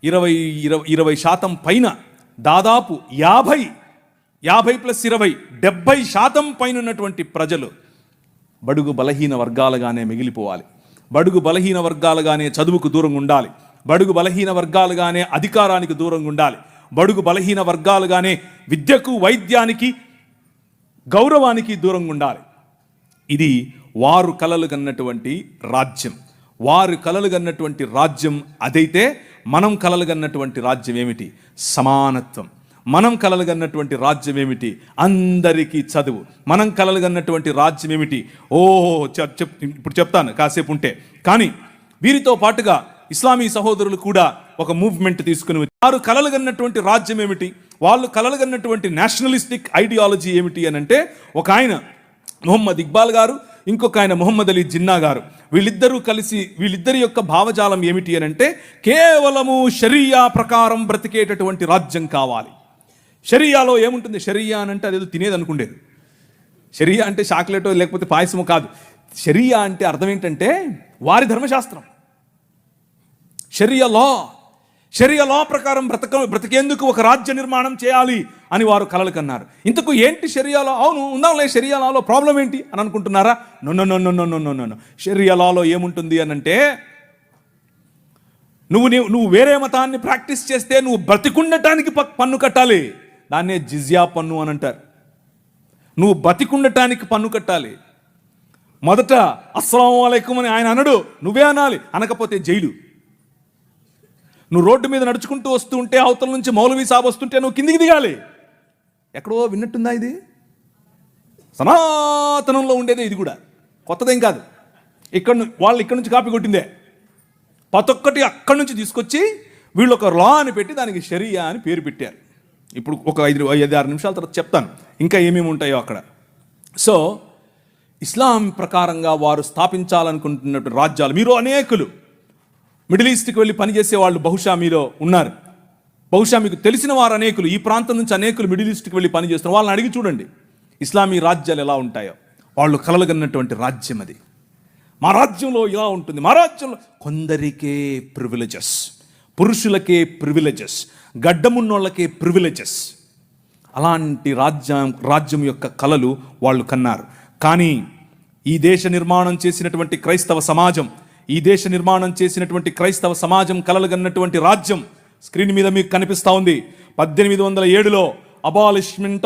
దాదాపు 20% పైన, దాదాపు 50+20 70% పైన ఉన్నటువంటి ప్రజలు బడుగు బలహీన వర్గాలుగానే మిగిలిపోవాలి. బడుగు బలహీన వర్గాలుగానే చదువుకు దూరంగా ఉండాలి. బడుగు బలహీన వర్గాలుగానే అధికారానికి దూరంగా ఉండాలి. బడుగు బలహీన వర్గాలుగానే విద్యకు, వైద్యానికి, గౌరవానికి దూరంగా ఉండాలి. ఇది వారు కలలు కన్నటువంటి రాజ్యం. వారు కలలు కన్నటువంటి రాజ్యం అదైతే మనం కలలు కన్నటువంటి రాజ్యం ఏమిటి? సమానత్వం. మనం కలలు కన్నటువంటి రాజ్యం ఏమిటి? అందరికీ చదువు. మనం కలలు కన్నటువంటి రాజ్యం ఏమిటి? ఇప్పుడు చెప్తాను కాసేపు ఉంటే. కానీ వీరితో పాటుగా ఇస్లామీ సహోదరులు కూడా ఒక మూవ్మెంట్ తీసుకుని వారు కలలు కన్నటువంటి రాజ్యం ఏమిటి? వాళ్ళు కలలు కన్నటువంటి నేషనలిస్టిక్ ఐడియాలజీ ఏమిటి అని అంటే, ఒక ఆయన మొహమ్మద్ ఇక్బాల్ గారు, ఇంకొక ఆయన మొహమ్మద్ అలీ జిన్నా గారు, వీళ్ళిద్దరూ కలిసి వీళ్ళిద్దరి యొక్క భావజాలం ఏమిటి అని అంటే, కేవలము షరియా ప్రకారం బ్రతికేటటువంటి రాజ్యం కావాలి. షరియాలో ఏముంటుంది? షరియా అని అంటే అదేదో తినేది అనుకుండేది. షరియా అంటే చాక్లెటో లేకపోతే పాయసమో కాదు. షరియా అంటే అర్థం ఏంటంటే వారి ధర్మశాస్త్రం. షరియా లా ప్రకారం బ్రతికేందుకు ఒక రాజ్య నిర్మాణం చేయాలి అని వారు కలలు కన్నారు. ఇంతకు ఏంటి షరియాలో? అవును ఉందాంలే, షరియాలో ప్రాబ్లం ఏంటి అని అనుకుంటున్నారా? నో. షరియాలో ఏముంటుంది అని అంటే, నువ్వు వేరే మతాన్ని ప్రాక్టీస్ చేస్తే నువ్వు బ్రతికుండటానికి పన్ను కట్టాలి. దాన్నే జిజియా పన్ను అని అంటారు. నువ్వు బతికుండటానికి పన్ను కట్టాలి. మొదట అస్సలాము అలైకుం అని ఆయన అనడు, నువ్వే అనాలి. అనకపోతే జైలు. నువ్వు రోడ్డు మీద నడుచుకుంటూ వస్తూ ఉంటే అవతల నుంచి మౌలవీ సాబ్ వస్తుంటే నువ్వు కిందికి దిగాలి. ఎక్కడో విన్నట్టుందా? ఇది సనాతనంలో ఉండేదే. ఇది కూడా కొత్తదేం కాదు. వాళ్ళు ఇక్కడ నుంచి కాపీ కొట్టిందే. ప్రతి ఒక్కటి అక్కడి నుంచి తీసుకొచ్చి వీళ్ళు ఒక లా అని పెట్టి దానికి షరియా అని పేరు పెట్టారు. ఇప్పుడు ఒక 5-6 నిమిషాల తర్వాత చెప్తాను ఇంకా ఏమేమి ఉంటాయో అక్కడ. సో ఇస్లాం ప్రకారంగా వారు స్థాపించాలనుకుంటున్నటువంటి రాజ్యాలు, మీరు అనేకులు మిడిల్ ఈస్ట్కి వెళ్ళి పనిచేసే వాళ్ళు బహుశా మీలో ఉన్నారు. బహుశా మీకు తెలిసిన వారు అనేకులు, ఈ ప్రాంతం నుంచి అనేకులు మిడిల్ ఈస్ట్కి వెళ్ళి పనిచేస్తున్నారు. వాళ్ళని అడిగి చూడండి ఇస్లామీ రాజ్యాలు ఎలా ఉంటాయో. వాళ్ళు కలలుగన్నటువంటి రాజ్యం అది. మా రాజ్యంలో ఇలా ఉంటుంది. మా రాజ్యంలో కొందరికే ప్రివిలేజెస్, పురుషులకే ప్రివిలేజెస్, గడ్డమున్నోళ్ళకే ప్రివిలేజెస్. అలాంటి రాజ్యం యొక్క కలలు వాళ్ళు కన్నారు. కానీ ఈ దేశ నిర్మాణం చేసినటువంటి క్రైస్తవ సమాజం కలలుగన్నటువంటి రాజ్యం స్క్రీన్ మీద మీకు కనిపిస్తూ ఉంది. 1807లో అబాలిష్మెంట్